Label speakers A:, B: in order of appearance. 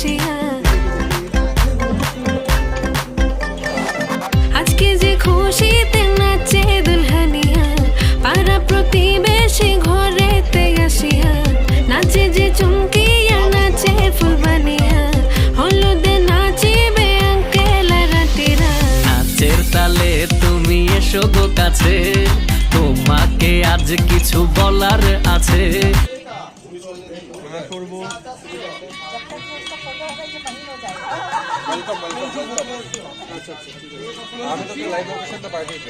A: আসিয়া আজকে যে খুশিতে নাচে দুলহানিয়া পাড়া প্রতিবেশী ঘরেতে আসিয়া নাচে যে চুমকিয়া নাচে ফুলবানিয়া হলুদে নাচিবে আঙ্কেল রাতিরা
B: নাচের তালে তুমি এসো গো কাছে তোমাকে আজ কিছু বলার আছে
C: আমি তো লাইভ লোকেশনটা পাঠিয়েছি